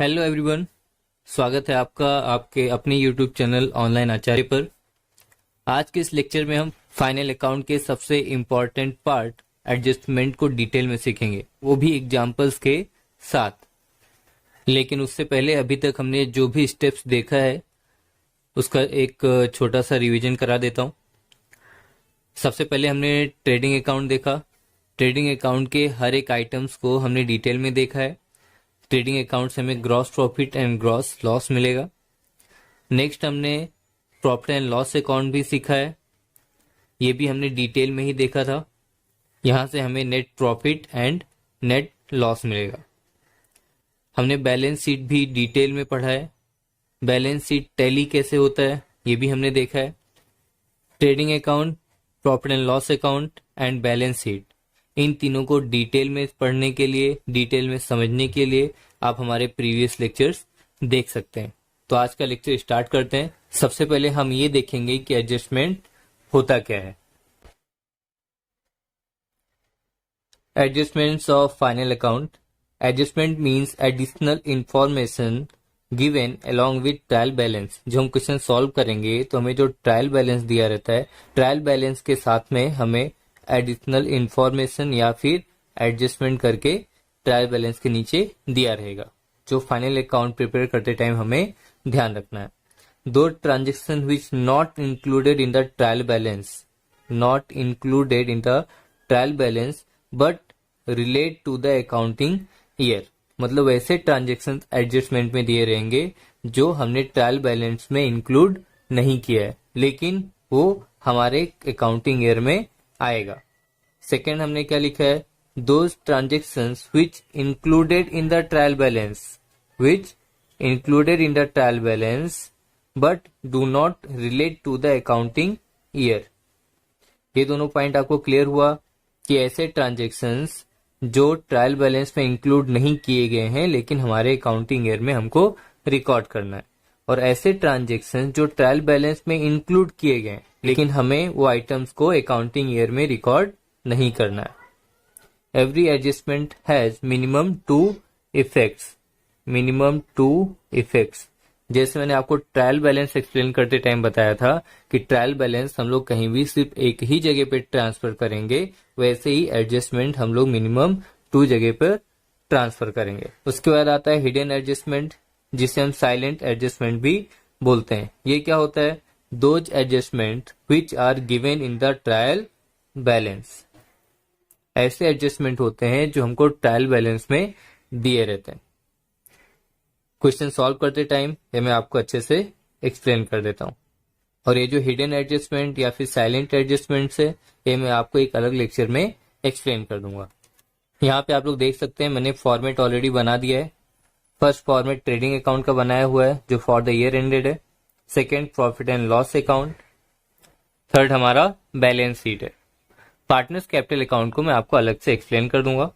Hello everyone. स्वागत है आपका आपके अपने यूट्यूब चैनल ऑनलाइन आचार्य पर। आज के इस लेक्चर में हम फाइनल अकाउंट के सबसे इम्पोर्टेंट पार्ट एडजस्टमेंट को डिटेल में सीखेंगे, वो भी एग्जांपल्स के साथ। लेकिन उससे पहले अभी तक हमने जो भी स्टेप्स देखा है उसका एक छोटा सा रिवीजन करा देता हूँ। सबसे पहले हमने ट्रेडिंग अकाउंट देखा। ट्रेडिंग अकाउंट के हर एक आइटम्स को हमने डिटेल में देखा है। ट्रेडिंग अकाउंट से हमें gross profit and gross loss मिलेगा। नेक्स्ट हमने प्रॉफिट एंड लॉस अकाउंट भी सीखा है, ये भी हमने डिटेल में ही देखा था। यहां से हमें net profit and net loss मिलेगा। हमने बैलेंस शीट भी डिटेल में पढ़ा है। बैलेंस शीट टैली कैसे होता है ये भी हमने देखा है। Trading account, profit and loss account and balance sheet, इन तीनों को डिटेल में पढ़ने के लिए, डिटेल में समझने के लिए आप हमारे प्रीवियस लेक्चर्स देख सकते हैं। तो आज का लेक्चर स्टार्ट करते हैं। सबसे पहले हम ये देखेंगे कि एडजस्टमेंट होता क्या है। Adjustments of final account. Adjustment means additional information given along with trial balance. जो हम क्वेश्चन सॉल्व करेंगे तो हमें जो ट्रायल बैलेंस दिया रहता है, ट्रायल बैलेंस के साथ में हमें एडिशनल इंफॉर्मेशन या फिर एडजस्टमेंट करके ट्रायल बैलेंस के नीचे दिया रहेगा, जो फाइनल अकाउंट प्रिपेयर करते टाइम हमें ध्यान रखना है। Those transaction which not included in the trial balance, not included in the trial balance but relate to the accounting year. मतलब ऐसे ट्रांजेक्शन एडजस्टमेंट में दिए रहेंगे जो हमने ट्रायल बैलेंस में इंक्लूड नहीं किया है, लेकिन वो हमारे अकाउंटिंग ईयर में आएगा। सेकेंड हमने क्या लिखा है, those transactions which included in the trial balance, which included in the trial balance but do not relate to the accounting year. ये दोनों पॉइंट आपको क्लियर हुआ कि ऐसे ट्रांजेक्शंस जो ट्रायल बैलेंस में इंक्लूड नहीं किए गए हैं लेकिन हमारे अकाउंटिंग ईयर में हमको रिकॉर्ड करना है, और ऐसे ट्रांजेक्शन जो ट्रायल बैलेंस में इंक्लूड किए गए लेकिन हमें वो आइटम्स को अकाउंटिंग ईयर में रिकॉर्ड नहीं करना है। Every adjustment has minimum two effects, minimum two effects. जैसे मैंने आपको ट्रायल बैलेंस एक्सप्लेन करते टाइम बताया था कि ट्रायल बैलेंस हम लोग कहीं भी सिर्फ एक ही जगह पे ट्रांसफर करेंगे, वैसे ही एडजस्टमेंट हम लोग मिनिमम 2 जगह पर ट्रांसफर करेंगे। उसके बाद आता है हिडन एडजस्टमेंट, जिसे हम साइलेंट एडजस्टमेंट भी बोलते हैं। ये क्या होता है, those adjustment which are given in the trial balance. ऐसे एडजस्टमेंट होते हैं जो हमको ट्रायल बैलेंस में दिए रहते हैं। क्वेश्चन सॉल्व करते टाइम ये मैं आपको अच्छे से एक्सप्लेन कर देता हूं। और ये जो हिडन एडजस्टमेंट या फिर साइलेंट एडजस्टमेंट है, ये मैं आपको एक अलग लेक्चर में एक्सप्लेन कर दूंगा। यहाँ पे आप लोग देख सकते हैं मैंने फॉर्मेट ऑलरेडी बना दिया है। फर्स्ट फॉर्मेट ट्रेडिंग अकाउंट का बनाया हुआ है जो फॉर द ईयर एंडेड है। Second profit and loss account. Third हमारा बैलेंस शीट है। पार्टनर्स कैपिटल अकाउंट को मैं आपको अलग से एक्सप्लेन कर दूंगा।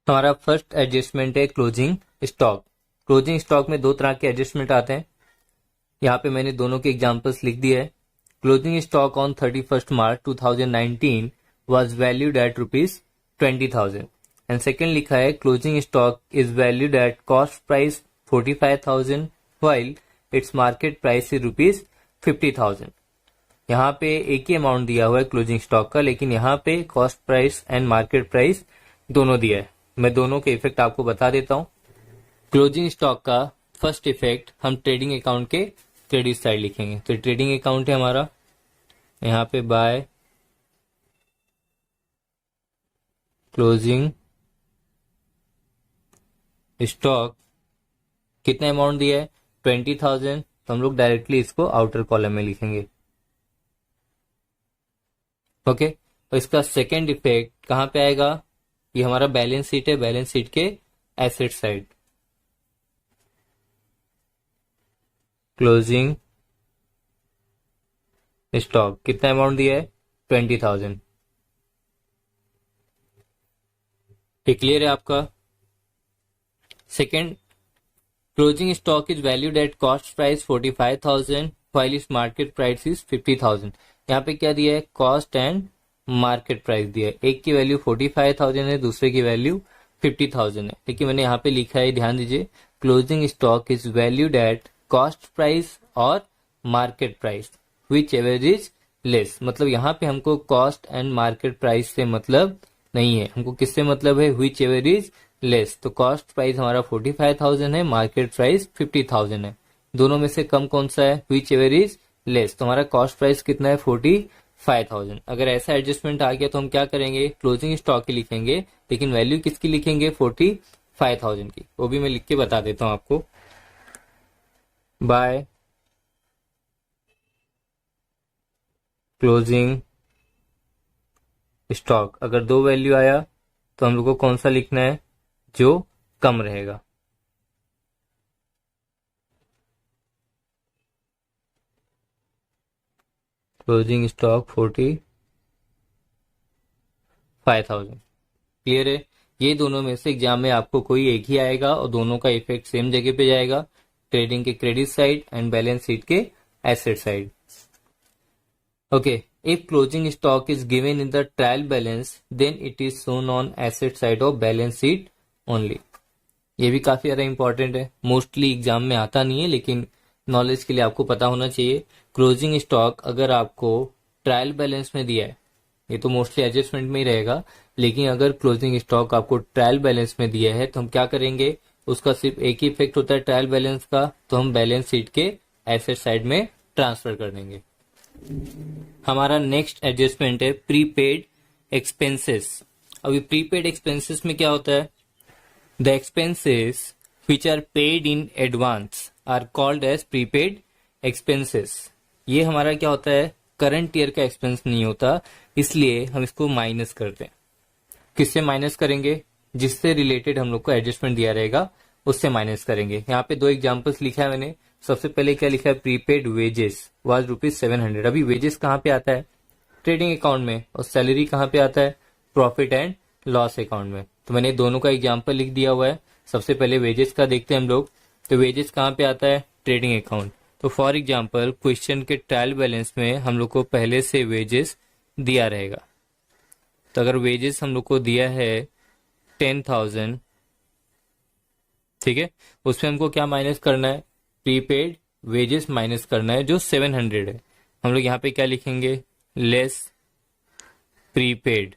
हमारा फर्स्ट एडजस्टमेंट है क्लोजिंग स्टॉक। क्लोजिंग स्टॉक में 2 तरह के एडजस्टमेंट आते हैं। यहाँ पे मैंने दोनों के एग्जांपल्स लिख दिए है। Closing stock on 31st March 2019 was valued at ₹20,000 and second लिखा है closing stock is valued at cost price 45,000 while its market price is ₹50,000। यहाँ पे एक ही अमाउंट दिया हुआ है क्लोजिंग स्टॉक का, लेकिन यहाँ पे cost price and market price दोनों दिया है। मैं दोनों के इफेक्ट आपको बता देता हूँ। क्लोजिंग स्टॉक का फर्स्ट इफेक्ट हम ट्रेडिंग अकाउंट के क्रेडिट साइड लिखेंगे। तो ट्रेडिंग अकाउंट है हमारा, यहाँ पे बाय क्लोजिंग स्टॉक कितना अमाउंट दिया है 20,000, तो हम लोग डायरेक्टली इसको आउटर कॉलम में लिखेंगे। ओके, तो इसका सेकेंड इफेक्ट कहां पे आएगा, ये हमारा बैलेंस शीट है, बैलेंस शीट के एसेट साइड। क्लोजिंग स्टॉक कितना अमाउंट दिया है 20,000। ये क्लियर है आपका। Second, closing stock is valued at cost price 45,000 while its market price is 50,000। यहाँ पे क्या दिया है, कॉस्ट एंड मार्केट प्राइस दिया है। एक की वैल्यू 45,000 है, दूसरे की वैल्यू 50,000 है, लेकिन मैंने यहाँ पे लिखा है, ध्यान दीजिए, closing stock is valued at cost price और market price whichever is less. मतलब यहाँ पे हमको कॉस्ट एंड मार्केट प्राइस से मतलब नहीं है, हमको किससे मतलब है, विच एवर इज लेस। तो कॉस्ट प्राइस हमारा 45,000 है, मार्केट प्राइस 50,000 है, दोनों में से कम कौन सा है, विच एवर इज लेस। तो हमारा कॉस्ट प्राइस कितना है, 45,000। अगर ऐसा एडजस्टमेंट आ गया तो हम क्या करेंगे, क्लोजिंग स्टॉक की लिखेंगे, लेकिन वैल्यू किसकी लिखेंगे, 45,000 की। वो भी मैं लिख के बता देता हूं आपको। बाय क्लोजिंग स्टॉक, अगर दो वैल्यू आया तो हम लोग को कौन सा लिखना है, जो कम रहेगा। Closing stock 45,000। क्लियर है। ये दोनों में से एग्जाम में आपको कोई एक ही आएगा और दोनों का इफेक्ट सेम जगह पे जाएगा, ट्रेडिंग के credit side and balance sheet के asset side. Okay, if closing stock is given in the trial balance then it is shown on asset side of balance sheet only. ये भी काफी ज्यादा important है, मोस्टली एग्जाम में आता नहीं है, लेकिन नॉलेज के लिए आपको पता होना चाहिए। क्लोजिंग स्टॉक अगर आपको ट्रायल बैलेंस में दिया है, ये तो मोस्टली एडजस्टमेंट में ही रहेगा, लेकिन अगर क्लोजिंग स्टॉक आपको ट्रायल बैलेंस में दिया है तो हम क्या करेंगे, उसका सिर्फ एक ही इफेक्ट होता है ट्रायल बैलेंस का, तो हम बैलेंस शीट के एसेट साइड में ट्रांसफर कर देंगे। हमारा नेक्स्ट एडजस्टमेंट है प्रीपेड एक्सपेंसेस। अभी प्रीपेड एक्सपेंसेस में क्या होता है, the expenses which are paid in advance are called as prepaid expenses। ये हमारा क्या होता है, करंट ईयर का एक्सपेंस नहीं होता, इसलिए हम इसको माइनस करते हैं। किससे माइनस करेंगे, जिससे रिलेटेड हम लोग को एडजस्टमेंट दिया रहेगा उससे माइनस करेंगे। यहाँ पे दो एग्जांपल्स लिखा है मैंने। सबसे पहले क्या लिखा है, प्रीपेड वेजेस वाज ₹700। अभी वेजेस कहाँ पे आता है, ट्रेडिंग अकाउंट में, और सैलरी कहाँ पे आता है, प्रॉफिट एंड लॉस अकाउंट में। तो मैंने दोनों का एग्जाम्पल लिख दिया हुआ है। सबसे पहले वेजेस का देखते हैं हम लोग। तो वेजेस कहाँ पे आता है, ट्रेडिंग अकाउंट। तो फॉर एग्जाम्पल क्वेश्चन के ट्रायल बैलेंस में हम लोग को पहले से वेजेस दिया रहेगा। तो अगर वेजेस हम लोग को दिया है 10,000, ठीक है, उसमें हमको क्या माइनस करना है, प्रीपेड वेजेस माइनस करना है जो 700 है। हम लोग यहाँ पे क्या लिखेंगे, लेस प्रीपेड।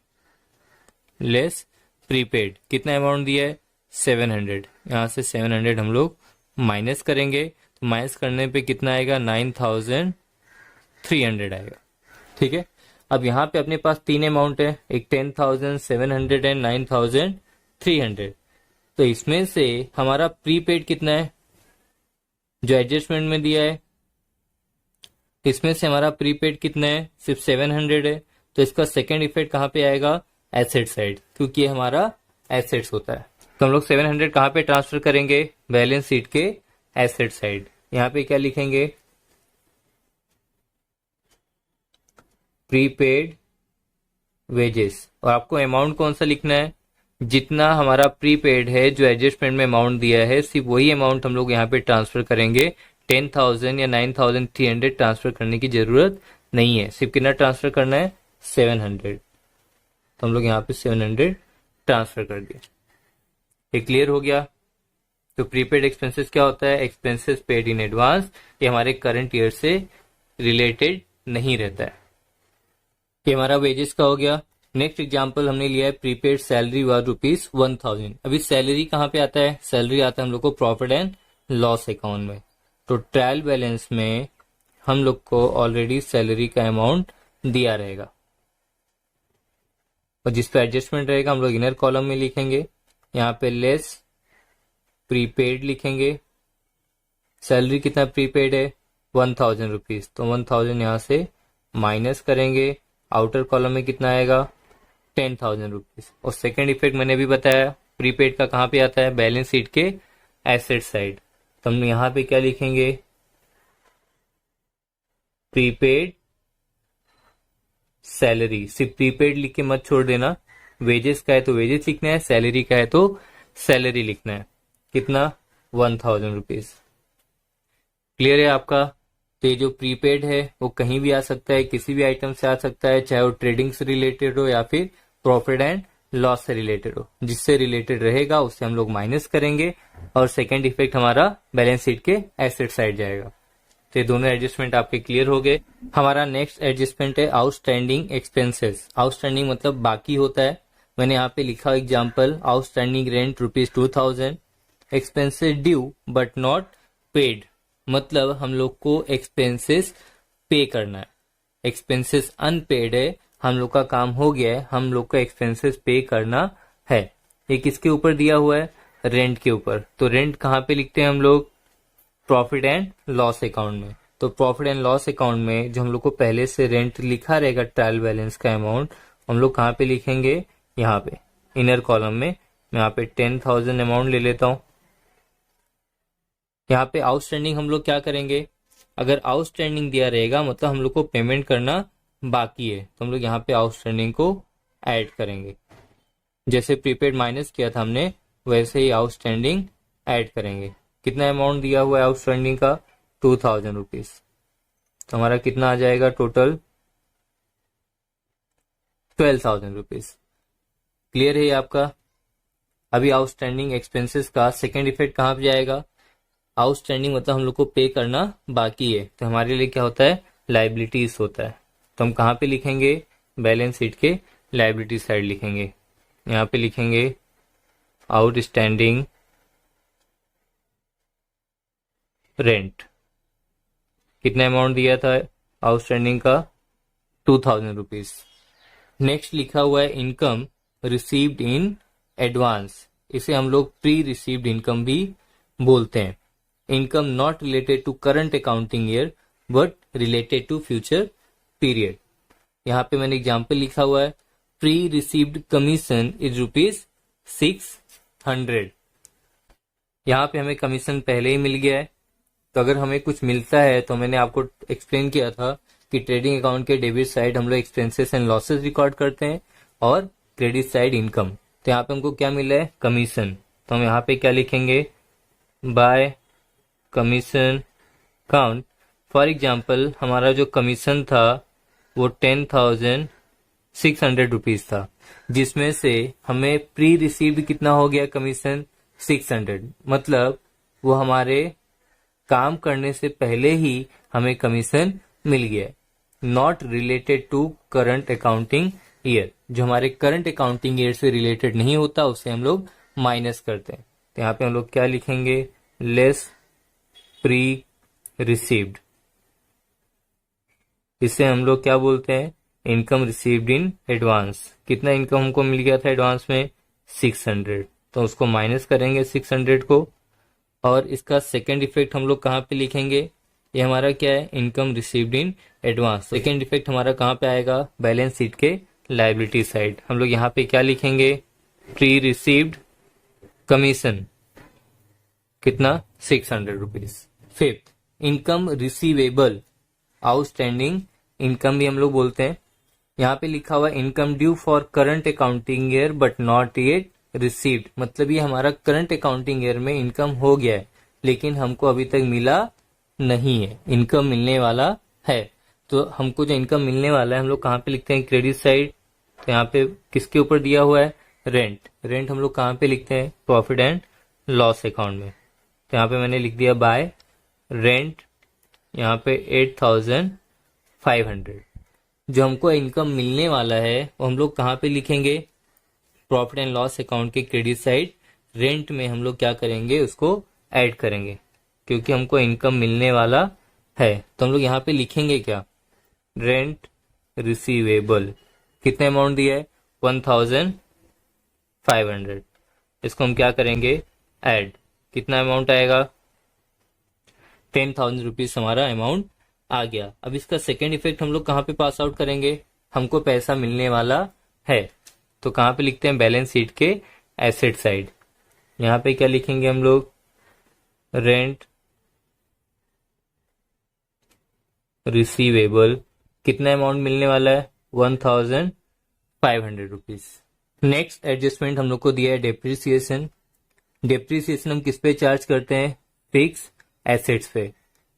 लेस प्रीपेड कितना अमाउंट दिया है, 700। यहां से 700 हम लोग माइनस करेंगे, तो माइनस करने पे कितना आएगा, 9,300 आएगा। ठीक है, अब यहाँ पे अपने पास तीन अमाउंट है, एक 10,000, 700 एंड 9,300। तो इसमें से हमारा प्रीपेड कितना है, जो एडजस्टमेंट में दिया है, इसमें से हमारा प्रीपेड कितना है, सिर्फ 700 है। तो इसका सेकेंड इफेक्ट कहाँ पे आएगा, एसेट साइड, क्योंकि ये हमारा एसेट्स होता है। तो हम लोग 700 कहाँ पे ट्रांसफर करेंगे, बैलेंस शीट के एसेट साइड। यहाँ पे क्या लिखेंगे, प्रीपेड वेजेस, और आपको अमाउंट कौन सा लिखना है, जितना हमारा प्रीपेड है, जो एडजस्टमेंट में अमाउंट दिया है, सिर्फ वही अमाउंट हम लोग यहाँ पे ट्रांसफर करेंगे। 10,000 या 9,300 ट्रांसफर करने की जरूरत नहीं है, सिर्फ कितना ट्रांसफर करना है, 700। तो हम लोग यहाँ पे 700 ट्रांसफर कर दिए। ये क्लियर हो गया। तो प्रीपेड एक्सपेंसेस क्या होता है, एक्सपेंसेस पेड इन एडवांस। ये हमारे करंट ईयर से रिलेटेड नहीं रहता है। ये हमारा वेजेस का हो गया। नेक्स्ट एग्जांपल हमने लिया है प्रीपेड सैलरी वाज ₹1,000। अभी सैलरी कहाँ पे आता है, सैलरी आता है हम लोग को प्रॉफिट एंड लॉस अकाउंट में। तो ट्रायल बैलेंस में हम लोग को ऑलरेडी सैलरी का अमाउंट दिया रहेगा, और जिस पे एडजस्टमेंट रहेगा हम लोग इनर कॉलम में लिखेंगे। यहाँ पे लेस प्रीपेड लिखेंगे। सैलरी कितना प्रीपेड है, ₹1,000, तो 1,000 यहाँ से माइनस करेंगे। आउटर कॉलम में कितना आएगा, ₹10,000। और सेकेंड इफेक्ट मैंने भी बताया प्रीपेड का कहाँ पे आता है, बैलेंस शीट के एसेट साइड। तो हम यहाँ पे क्या लिखेंगे, प्रीपेड सैलरी। सिर्फ प्रीपेड लिख के मत छोड़ देना, वेजेस का है तो वेजेस लिखना है, सैलरी का है तो सैलरी लिखना है। कितना, ₹1,000। क्लियर है आपका। तो ये जो प्रीपेड है वो कहीं भी आ सकता है, किसी भी आइटम से आ सकता है, चाहे वो ट्रेडिंग से रिलेटेड हो या फिर प्रॉफिट एंड लॉस से रिलेटेड हो, जिससे रिलेटेड रहेगा उससे हम लोग माइनस करेंगे और सेकेंड इफेक्ट हमारा बैलेंस शीट के एसेट साइड जाएगा। तो ये दोनों एडजस्टमेंट आपके क्लियर हो गए। हमारा नेक्स्ट एडजस्टमेंट है आउटस्टैंडिंग एक्सपेंसेस। आउटस्टैंडिंग मतलब बाकी होता है। मैंने यहाँ पे लिखा example, outstanding rent ₹2000, expenses due but not paid, मतलब हम लोग को एक्सपेंसेस पे करना है। एक्सपेंसेस अनपेड है, हम लोग का काम हो गया है, हम लोग का एक्सपेंसेस पे करना है। ये किसके ऊपर दिया हुआ है? रेंट के ऊपर। तो रेंट कहाँ पे लिखते हैं हम लोग? प्रॉफिट एंड लॉस अकाउंट में। तो प्रॉफिट एंड लॉस अकाउंट में जो हम लोग को पहले से रेंट लिखा रहेगा ट्रायल बैलेंस का अमाउंट, हम लोग कहाँ पे लिखेंगे? यहाँ पे इनर कॉलम में। मैं यहाँ पे 10,000 अमाउंट ले लेता हूँ। यहाँ पे आउटस्टैंडिंग हम लोग क्या करेंगे? अगर आउटस्टैंडिंग दिया रहेगा मतलब हम लोग को पेमेंट करना बाकी है, तो हम लोग यहाँ पे आउटस्टैंडिंग को ऐड करेंगे। जैसे प्रीपेड माइनस किया था हमने, वैसे ही आउटस्टैंडिंग ऐड करेंगे। कितना अमाउंट दिया हुआ है आउटस्टैंडिंग का? 2,000 रुपीज। तो हमारा कितना आ जाएगा टोटल? 12,000 रुपीज। क्लियर है ये आपका? अभी आउटस्टैंडिंग एक्सपेंसेस का सेकेंड इफेक्ट कहाँ पे जाएगा? आउटस्टैंडिंग मतलब हम लोग को पे करना बाकी है, तो हमारे लिए क्या होता है? लाइबिलिटीज होता है। तो हम कहाँ पे लिखेंगे? बैलेंस शीट के लाइबिलिटी साइड लिखेंगे। यहाँ पे लिखेंगे आउटस्टैंडिंग रेंट। कितना अमाउंट दिया था आउटस्टैंडिंग का? 2,000 रुपीज। नेक्स्ट लिखा हुआ है इनकम रिसीव्ड इन एडवांस। इसे हम लोग प्री रिसीव्ड इनकम भी बोलते हैं। Income not related to current accounting year but related to future period. यहाँ पे मैंने एग्जाम्पल लिखा हुआ है, प्री रिसीव्ड कमीशन इज ₹600। यहाँ पे हमें कमीशन पहले ही मिल गया है, तो अगर हमें कुछ मिलता है तो मैंने आपको एक्सप्लेन किया था कि ट्रेडिंग अकाउंट के डेबिट साइड हम लोग एक्सपेंसेस एंड लॉसेस रिकॉर्ड करते हैं और क्रेडिट साइड इनकम। तो यहाँ पे हमको क्या मिला है? कमीशन। तो हम यहाँ पे क्या लिखेंगे? Bye commission count. For example हमारा जो कमीशन था वो 10,600 रुपीज था, जिसमें से हमें प्री रिसीव्ड कितना हो गया कमीशन? 600। मतलब वो हमारे काम करने से पहले ही हमें कमीशन मिल गया। Not related to current accounting year, जो हमारे करंट अकाउंटिंग ईयर से रिलेटेड नहीं होता उसे हम लोग माइनस करते हैं। तो यहाँ पे हम लोग क्या लिखेंगे? Less pre received. इसे हम लोग क्या बोलते हैं? Income received in advance. कितना इनकम हमको मिल गया था एडवांस में? 600। तो उसको माइनस करेंगे 600 को। और इसका सेकेंड इफेक्ट हम लोग कहाँ पे लिखेंगे? ये हमारा क्या है? Income received in advance. Second effect हमारा कहाँ पे आएगा? बैलेंस शीट के लायबिलिटी साइड। हम लोग यहाँ पे क्या लिखेंगे? Pre received commission. कितना? 600 rupees. Fifth, income receivable. Outstanding income भी हम लोग बोलते हैं। यहाँ पे लिखा हुआ income due for current accounting year but not yet received. मतलब ये हमारा करंट अकाउंटिंग ईयर में इनकम हो गया है लेकिन हमको अभी तक मिला नहीं है। इनकम मिलने वाला है, तो हमको जो इनकम मिलने वाला है हम लोग कहाँ पे लिखते हैं? Credit side. तो यहाँ पे किसके ऊपर दिया हुआ है? रेंट। रेंट हम लोग कहाँ पे लिखते हैं? प्रॉफिट एंड लॉस अकाउंट में। तो यहाँ पे मैंने लिख दिया बाय रेंट, यहाँ पे 8,500। जो हमको इनकम मिलने वाला है वो हम लोग कहाँ पे लिखेंगे? प्रॉफिट एंड लॉस अकाउंट के क्रेडिट साइड रेंट में हम लोग क्या करेंगे? उसको ऐड करेंगे, क्योंकि हमको इनकम मिलने वाला है। तो हम लोग यहाँ पे लिखेंगे क्या? Rent receivable. कितने अमाउंट दिया है? 1,500। इसको हम क्या करेंगे? ऐड। कितना अमाउंट आएगा? 10,000 रुपीज हमारा अमाउंट आ गया। अब इसका सेकेंड इफेक्ट हम लोग कहाँ पे पास आउट करेंगे? हमको पैसा मिलने वाला है, तो कहाँ पे लिखते हैं? बैलेंस शीट के एसेट साइड। यहाँ पे क्या लिखेंगे हम लोग? Rent receivable. कितना अमाउंट मिलने वाला है? 1,500 रुपीज। नेक्स्ट एडजस्टमेंट हम लोग को दिया है डेप्रिसिएशन। डेप्रिसिएशन हम किस पे चार्ज करते हैं? फिक्स एसेट्स पे।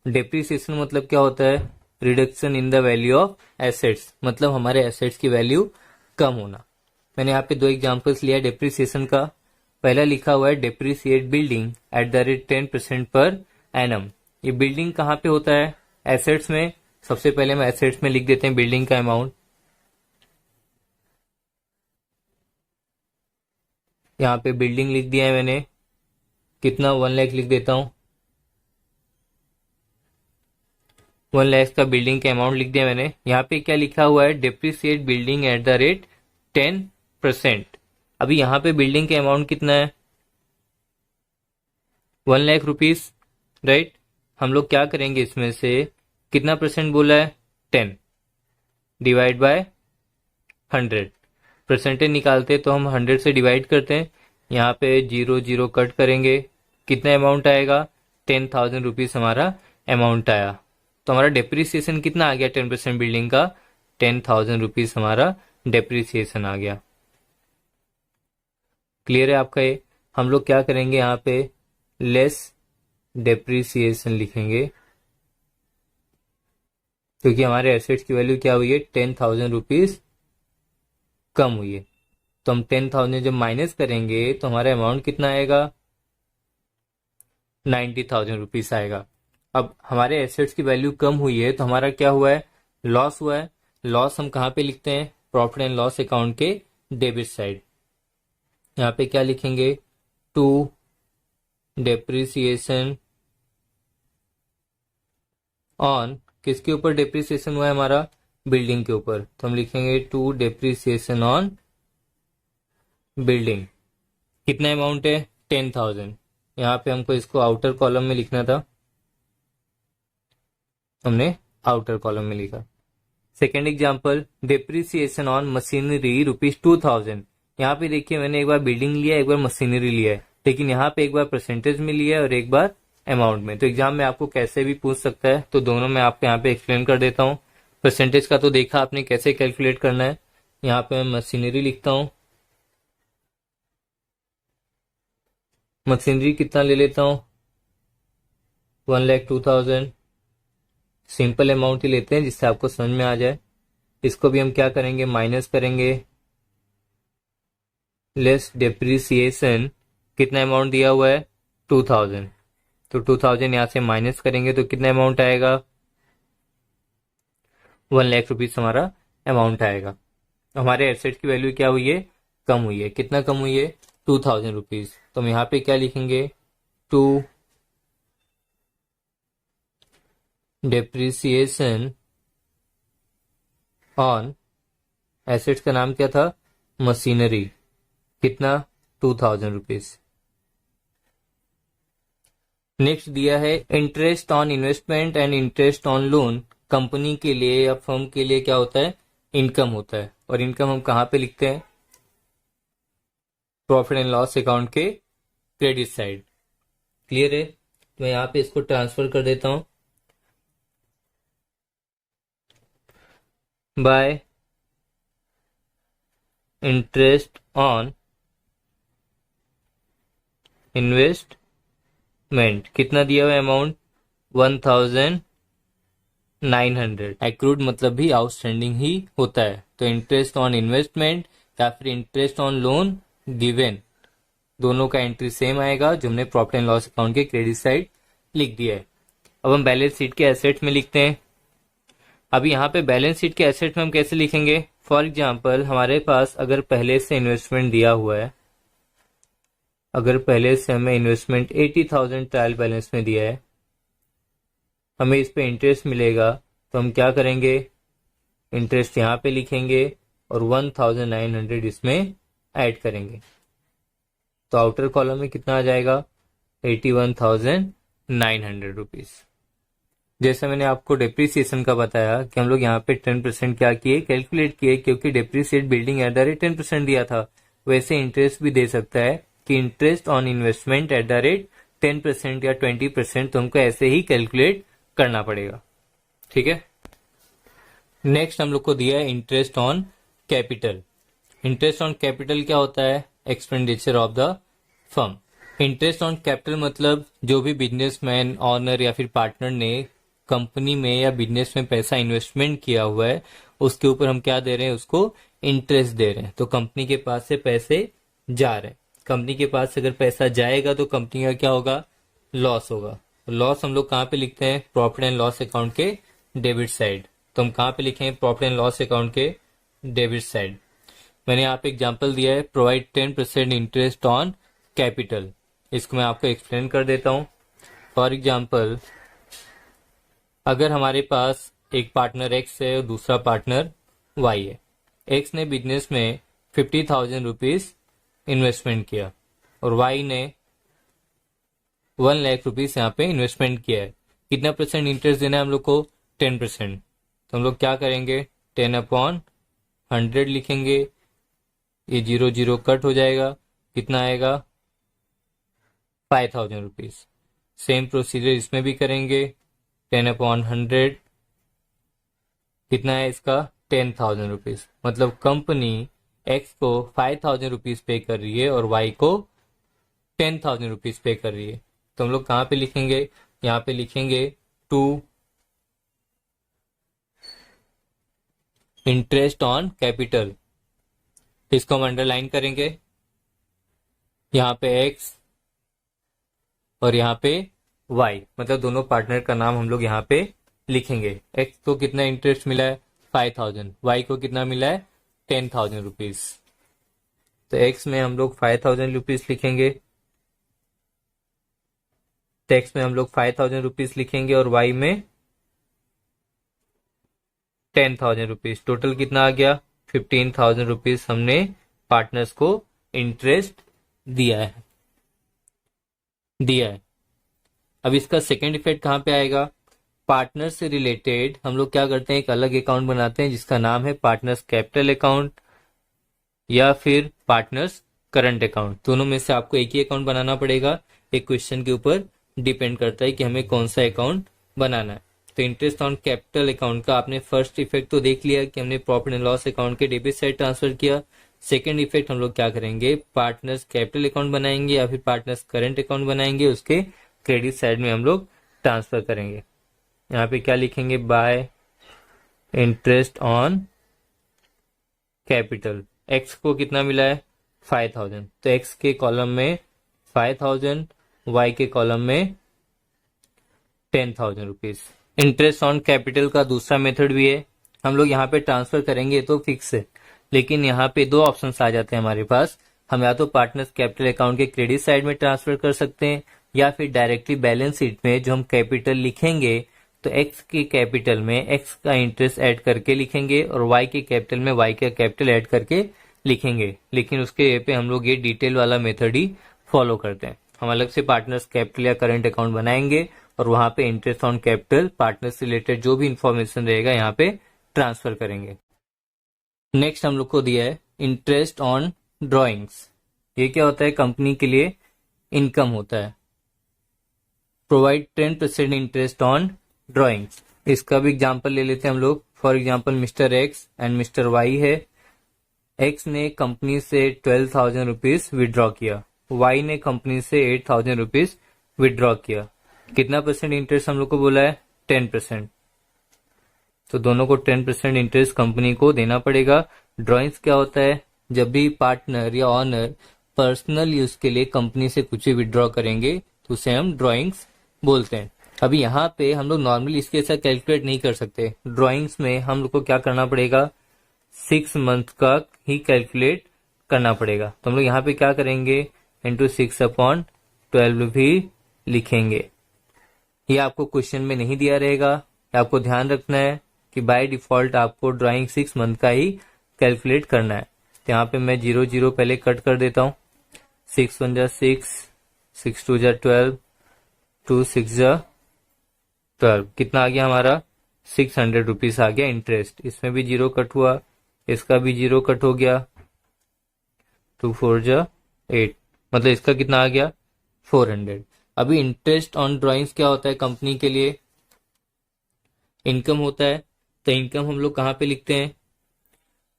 डेप्रिसिएशन मतलब क्या होता है? Reduction in the value of assets. मतलब हमारे एसेट्स की वैल्यू कम होना। मैंने यहाँ पे दो एग्जांपल्स लिया डेप्रिसिएशन का। पहला लिखा हुआ है depreciate building at the rate 10% per annum. ये बिल्डिंग कहाँ पे होता है? एसेट्स में। सबसे पहले हम एसेट्स में लिख देते हैं बिल्डिंग का अमाउंट। यहाँ पे बिल्डिंग लिख दिया है मैंने, कितना 1 लाख लिख देता हूँ। 1 लाख का बिल्डिंग का अमाउंट लिख दिया मैंने। यहाँ पे क्या लिखा हुआ है? Depreciate building at the rate 10%। अभी यहाँ पे बिल्डिंग का अमाउंट कितना है? 1 लाख रुपीज, राइट। हम लोग क्या करेंगे, इसमें से कितना परसेंट बोला है? 10 डिवाइड बाय 100। परसेंटेज निकालते तो हम 100 से डिवाइड करते हैं। यहाँ पे 0 0 कट करेंगे, कितना अमाउंट आएगा? 10,000 रुपीज हमारा अमाउंट आया। तो हमारा डेप्रिसिएशन कितना आ गया 10% बिल्डिंग का? 10,000 रुपीज हमारा डेप्रिसिएशन आ गया। क्लियर है आपका ये? हम लोग क्या करेंगे, यहाँ पे लेस डेप्रिसिएशन लिखेंगे, क्योंकि हमारे एसेट्स की वैल्यू क्या हुई है? 10,000 रुपीज कम हुई है। तो हम 10,000 जब माइनस करेंगे तो हमारा अमाउंट कितना आएगा? 90,000 रुपीज आएगा। अब हमारे एसेट्स की वैल्यू कम हुई है तो हमारा क्या हुआ है? लॉस हुआ है। लॉस हम कहाँ पे लिखते हैं? प्रॉफिट एंड लॉस अकाउंट के डेबिट साइड। यहाँ पे क्या लिखेंगे? टू डेप्रिसिएशन ऑन, किसके ऊपर डेप्रिसिएशन हुआ है हमारा? बिल्डिंग के ऊपर। तो हम लिखेंगे टू डेप्रिसिएशन ऑन बिल्डिंग। कितना अमाउंट है? 10,000। यहाँ पे हमको इसको आउटर कॉलम में लिखना था, हमने आउटर कॉलम में लिखा। Second example, depreciation on machinery ₹2,000। यहाँ पे देखिए मैंने एक बार बिल्डिंग लिया, एक बार मशीनरी लिया है, लेकिन यहाँ पे एक बार परसेंटेज में लिया है और एक बार अमाउंट में। तो एग्जाम में आपको कैसे भी पूछ सकता है, तो दोनों में आपको यहाँ पे एक्सप्लेन कर देता हूँ। परसेंटेज का तो देखा आपने कैसे कैलकुलेट करना है। यहाँ पे मैं मशीनरी लिखता हूँ। मशीनरी कितना ले लेता हूँ? 1,02,000। सिंपल अमाउंट ही लेते हैं जिससे आपको समझ में आ जाए। इसको भी हम क्या करेंगे? माइनस करेंगे। लेस डेप्रिसिएशन, कितना अमाउंट दिया हुआ है? 2,000। तो 2,000 यहाँ से माइनस करेंगे तो कितना अमाउंट आएगा? 1 लाख रुपीज हमारा अमाउंट आएगा। हमारे एसेट की वैल्यू क्या हुई है? कम हुई है। कितना कम हुई है? 2,000 रुपीज। तो हम यहाँ पे क्या लिखेंगे? टू डेप्रिसिएशन ऑन, एसेट्स का नाम क्या था? मशीनरी। कितना? 2,000 रुपीज। नेक्स्ट दिया है interest on investment and interest on loan. Company के लिए या फर्म के लिए क्या होता है? इनकम होता है। और इनकम हम कहाँ पे लिखते हैं? प्रॉफिट एंड लॉस अकाउंट के क्रेडिट साइड। क्लियर है? तो मैं यहाँ पे इसको ट्रांसफर कर देता हूं। बाय इंटरेस्ट ऑन इन्वेस्टमेंट, कितना दिया हुआ अमाउंट? 1,900। एक्रूड मतलब भी आउटस्टैंडिंग ही होता है। तो इंटरेस्ट ऑन इन्वेस्टमेंट या फिर इंटरेस्ट ऑन लोन गिवन, दोनों का एंट्री सेम आएगा जो हमने प्रॉफिट एंड लॉस अकाउंट के क्रेडिट साइड लिख दिया है। अब हम बैलेंस शीट के एसेट्स में लिखते हैं। अभी यहाँ पे बैलेंस शीट के एसेट में हम कैसे लिखेंगे? फॉर एग्जाम्पल हमारे पास अगर पहले से इन्वेस्टमेंट दिया हुआ है, अगर पहले से हमें इन्वेस्टमेंट 80,000 ट्रायल बैलेंस में दिया है, हमें इस पे इंटरेस्ट मिलेगा, तो हम क्या करेंगे? इंटरेस्ट यहाँ पे लिखेंगे और 1,900 इसमें ऐड करेंगे। तो आउटर कॉलम में कितना आ जाएगा? 81,900 रुपीज। जैसे मैंने आपको डेप्रिसिएशन का बताया कि हम लोग यहाँ पे 10% क्या किए? कैलकुलेट किए, क्योंकि depreciate building at the rate 10% दिया था। वैसे इंटरेस्ट भी दे सकता है कि interest on investment at the rate 10% या 20%, तो हमको ऐसे ही कैलकुलेट करना पड़ेगा। ठीक है। नेक्स्ट हम लोग को दिया है interest on capital. Interest on capital क्या होता है? Expenditure of the firm. Interest on capital मतलब जो भी बिजनेसमैन, ऑनर या फिर पार्टनर ने कंपनी में या बिजनेस में पैसा इन्वेस्टमेंट किया हुआ है, उसके ऊपर हम क्या दे रहे हैं? उसको इंटरेस्ट दे रहे हैं, तो कंपनी के पास से पैसे जा रहे हैं। कंपनी के पास से अगर पैसा जाएगा तो कंपनी का क्या होगा, लॉस होगा। लॉस हम लोग कहाँ पे लिखते हैं, प्रॉफिट एंड लॉस अकाउंट के डेबिट साइड। तो हम कहाँ पे लिखेंगे, प्रॉफिट एंड लॉस अकाउंट के डेबिट साइड। मैंने यहाँ पे एग्जांपल दिया है, प्रोवाइड 10% इंटरेस्ट ऑन कैपिटल। इसको मैं आपको एक्सप्लेन कर देता हूँ। फॉर एग्जांपल, अगर हमारे पास एक पार्टनर एक्स है और दूसरा पार्टनर वाई है। एक्स ने बिजनेस में 50,000 रुपीज इन्वेस्टमेंट किया और वाई ने 1 लाख रुपीज यहाँ पे इन्वेस्टमेंट किया है। कितना परसेंट इंटरेस्ट देना है हम लोग को, 10%। तो हम लोग क्या करेंगे, 10/100 लिखेंगे। ये 0 0 कट हो जाएगा, कितना आएगा, 5,000 रुपीज। सेम प्रोसीजर इसमें भी करेंगे, 10/100 कितना है इसका, 10,000 रुपीज। मतलब कंपनी एक्स को 5,000 रुपीज पे कर रही है और वाई को 10,000 रुपीज पे कर रही है। तो हम लोग कहाँ पे लिखेंगे, यहाँ पे लिखेंगे टू इंटरेस्ट ऑन कैपिटल। इसको हम अंडरलाइन करेंगे, यहाँ पे एक्स और यहाँ पे वाई, मतलब दोनों पार्टनर का नाम हम लोग यहाँ पे लिखेंगे। एक्स को कितना इंटरेस्ट मिला है, 5,000। वाई को कितना मिला है, 10,000 रुपीज। तो एक्स में हम लोग 5,000 रुपीज लिखेंगे, टैक्स में हम लोग 5,000 रुपीज लिखेंगे और वाई में 10,000 रुपीज। टोटल कितना आ गया, 15,000 रुपीज हमने पार्टनर्स को इंटरेस्ट दिया है। अब इसका सेकेंड इफेक्ट कहाँ पे आएगा, पार्टनर से रिलेटेड हम लोग क्या करते हैं, एक अलग अकाउंट बनाते हैं जिसका नाम है पार्टनर्स कैपिटल अकाउंट या फिर पार्टनर्स करंट अकाउंट। दोनों में से आपको एक ही अकाउंट बनाना पड़ेगा। एक क्वेश्चन के ऊपर डिपेंड करता है कि हमें कौन सा अकाउंट बनाना है। तो इंटरेस्ट ऑन कैपिटल अकाउंट का आपने फर्स्ट इफेक्ट तो देख लिया कि हमने प्रॉफिट एंड लॉस अकाउंट के डेबिट साइड ट्रांसफर किया। सेकंड इफेक्ट हम लोग क्या करेंगे, पार्टनर्स कैपिटल अकाउंट बनाएंगे या फिर पार्टनर्स करंट अकाउंट बनाएंगे, उसके क्रेडिट साइड में हम लोग ट्रांसफर करेंगे। यहाँ पे क्या लिखेंगे, by interest on capital. X को कितना मिला है, 5,000। तो एक्स के कॉलम में 5,000, वाई के कॉलम में 10,000 रुपीज। इंटरेस्ट ऑन कैपिटल का दूसरा मेथड भी है, हम लोग यहाँ पे ट्रांसफर करेंगे तो फिक्स है, लेकिन यहाँ पे दो ऑप्शंस आ जाते हैं हमारे पास। हम या तो पार्टनर्स कैपिटल अकाउंट के क्रेडिट साइड में ट्रांसफर कर सकते हैं या फिर डायरेक्टली बैलेंस शीट में जो हम कैपिटल लिखेंगे तो एक्स के कैपिटल में एक्स का इंटरेस्ट ऐड करके लिखेंगे और वाई के कैपिटल में वाई का कैपिटल ऐड करके लिखेंगे। लेकिन उसके पे हम लोग ये डिटेल वाला मेथड ही फॉलो करते हैं। हम अलग से पार्टनर्स कैपिटल या करंट अकाउंट बनाएंगे और वहां पे इंटरेस्ट ऑन कैपिटल पार्टनर से रिलेटेड जो भी इंफॉर्मेशन रहेगा यहाँ पे ट्रांसफर करेंगे। नेक्स्ट हम लोग को दिया है इंटरेस्ट ऑन ड्रॉइंग्स। ये क्या होता है, कंपनी के लिए इनकम होता है। Provide 10% interest on drawings. इसका भी एग्जांपल ले लेते हैं हम लोग। For example mister X and mister Y है। एक्स ने कंपनी से 12,000 रुपीज विड्रॉ किया, वाई ने कंपनी से 8,000 रुपीज विड्रॉ किया। कितना परसेंट इंटरेस्ट हम लोग को बोला है, 10%। तो दोनों को 10% इंटरेस्ट कंपनी को देना पड़ेगा। ड्रॉइंग्स क्या होता है, जब भी पार्टनर या ऑनर पर्सनल यूज के लिए कंपनी से कुछ भी विड्रॉ करेंगे तो उसे हम ड्रॉइंग्स बोलते हैं। अभी यहाँ पे हम लोग नॉर्मली इसके साथ कैलकुलेट नहीं कर सकते। ड्रॉइंग्स में हम लोग को क्या करना पड़ेगा, 6 मंथ का ही कैलकुलेट करना पड़ेगा। तो हम लोग यहाँ पे क्या करेंगे, इंटू 6/12 भी लिखेंगे। ये आपको क्वेश्चन में नहीं दिया रहेगा, आपको ध्यान रखना है कि बाय डिफॉल्ट आपको ड्राइंग 6 मंथ का ही कैलकुलेट करना है। तो यहाँ पे मैं 0 0 पहले कट कर देता हूँ। 6 1 जा 6, 6 2 जा 12, 2 6 जा 12। कितना आ गया हमारा, 600 रुपीज आ गया इंटरेस्ट। इसमें भी 0 कट हुआ, इसका भी 0 कट हो गया। 2 4 जा 8, मतलब इसका कितना आ गया, 400। अभी इंटरेस्ट ऑन ड्राइंग्स क्या होता है, कंपनी के लिए इनकम होता है। तो इनकम हम लोग कहाँ पे लिखते हैं,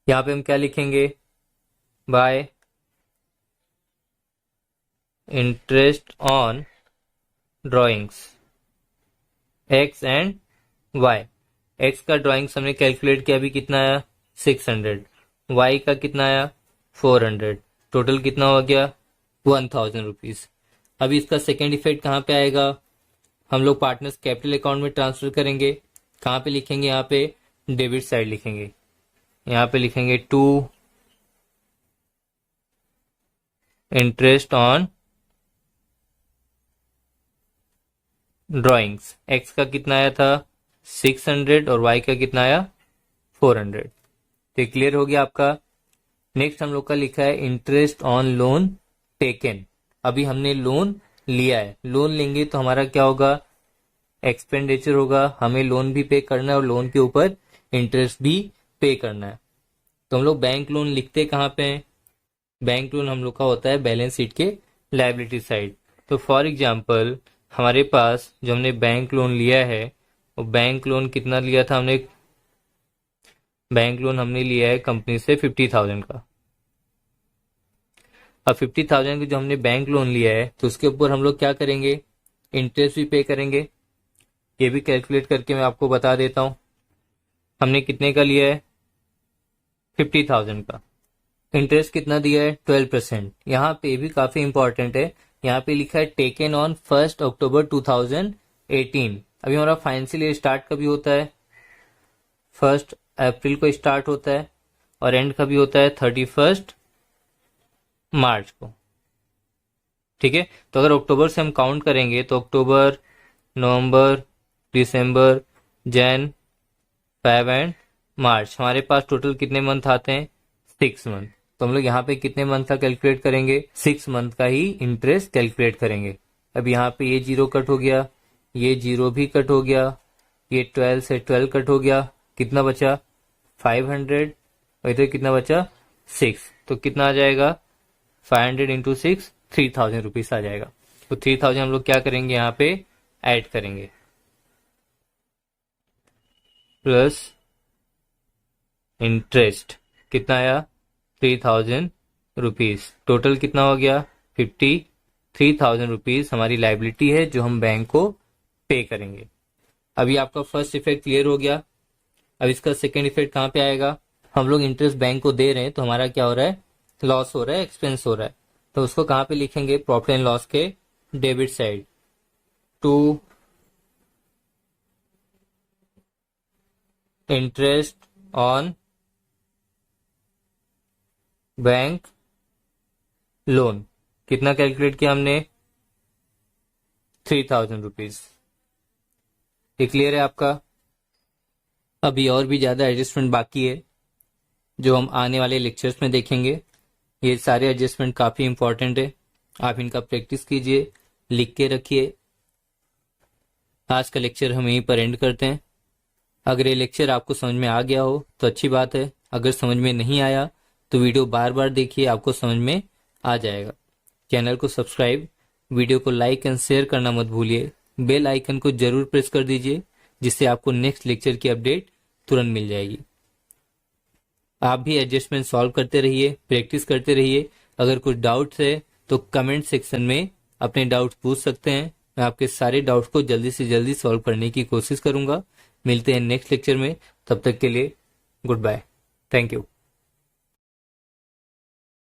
यहाँ पे हम क्या लिखेंगे, by interest on drawings X and Y. X का ड्राइंग्स हमने कैलकुलेट किया, अभी कितना आया, 600। वाई का कितना आया 400, टोटल कितना हो गया 1000 रुपीज। अभी इसका सेकेंड इफेक्ट कहाँ पे आएगा, हम लोग पार्टनर्स कैपिटल अकाउंट में ट्रांसफर करेंगे। कहाँ पे लिखेंगे, यहाँ पे डेबिट साइड लिखेंगे, यहाँ पे लिखेंगे to interest on drawings. X का कितना आया था 600 और वाई का कितना आया 400। तो क्लियर हो गया आपका। नेक्स्ट हम लोग का लिखा है इंटरेस्ट ऑन लोन टेकन। अभी हमने लोन लिया है, लोन लेंगे तो हमारा क्या होगा, एक्सपेंडिचर होगा, हमें लोन भी पे करना है और लोन के ऊपर इंटरेस्ट भी पे करना है। तो हम लोग बैंक लोन लिखते कहाँ पे हैं, बैंक लोन हम लोग का होता है बैलेंस शीट के लायबिलिटी साइड। तो फॉर एग्जांपल हमारे पास जो हमने बैंक लोन लिया है वो बैंक लोन कितना लिया था हमने, बैंक लोन हमने लिया है कंपनी से 50,000 का। अब 50,000 का जो हमने बैंक लोन लिया है तो उसके ऊपर हम लोग क्या करेंगे, इंटरेस्ट भी पे करेंगे। ये भी कैलकुलेट करके मैं आपको बता देता हूं। हमने कितने का लिया है 50,000 का, इंटरेस्ट कितना दिया है 12%। यहाँ पे भी काफी इंपॉर्टेंट है, यहाँ पे लिखा है टेकन ऑन 1 अक्टूबर 2018। अभी हमारा फाइनेंशियल ईयर स्टार्ट कभी होता है 1 अप्रैल को स्टार्ट होता है और एंड कभी होता है 31 मार्च को। ठीक है, तो अगर अक्टूबर से हम काउंट करेंगे तो अक्टूबर, नवंबर, दिसंबर, जैन, फेब एंड मार्च, हमारे पास टोटल कितने मंथ आते हैं 6 मंथ। तो हम लोग यहाँ पे कितने मंथ का कैलकुलेट करेंगे, 6 मंथ का ही इंटरेस्ट कैलकुलेट करेंगे। अब यहाँ पे ये जीरो कट हो गया, ये जीरो भी कट हो गया, ये 12 से 12 कट हो गया, कितना बचा 500 और इधर कितना बचा 6। तो कितना आ जाएगा 500 इंटू 6 3000 रुपीज आ जाएगा। तो 3000 हम लोग क्या करेंगे यहाँ पे ऐड करेंगे, प्लस इंटरेस्ट कितना आया 3000 रुपीज, टोटल कितना हो गया 53,000 रुपीज हमारी लाइबिलिटी है जो हम बैंक को पे करेंगे। अभी आपका फर्स्ट इफेक्ट क्लियर हो गया। अब इसका सेकेंड इफेक्ट कहाँ पे आएगा, हम लोग इंटरेस्ट बैंक को दे रहे हैं तो हमारा क्या हो रहा है, लॉस हो रहा है, एक्सपेंस हो रहा है। तो उसको कहाँ पे लिखेंगे, प्रॉफिट एंड लॉस के debit side, to interest on bank loan. कितना कैलकुलेट किया हमने 3000 रुपीज। ये क्लियर है आपका। अभी और भी ज्यादा एडजस्टमेंट बाकी है जो हम आने वाले लेक्चर्स में देखेंगे। ये सारे एडजस्टमेंट काफी इंपॉर्टेंट है, आप इनका प्रैक्टिस कीजिए, लिख के रखिए। आज का लेक्चर हम यहीं पर एंड करते हैं। अगर ये लेक्चर आपको समझ में आ गया हो तो अच्छी बात है, अगर समझ में नहीं आया तो वीडियो बार बार देखिए, आपको समझ में आ जाएगा। चैनल को सब्सक्राइब, वीडियो को लाइक एंड शेयर करना मत भूलिए, बेल आइकन को जरूर प्रेस कर दीजिए जिससे आपको नेक्स्ट लेक्चर की अपडेट तुरंत मिल जाएगी। आप भी एडजस्टमेंट सॉल्व करते रहिए, प्रैक्टिस करते रहिए। अगर कुछ डाउट्स है तो कमेंट सेक्शन में अपने डाउट्स पूछ सकते हैं, मैं आपके सारे डाउट्स को जल्दी से जल्दी सॉल्व करने की कोशिश करूंगा। मिलते हैं नेक्स्ट लेक्चर में, तब तक के लिए गुड बाय, थैंक यू।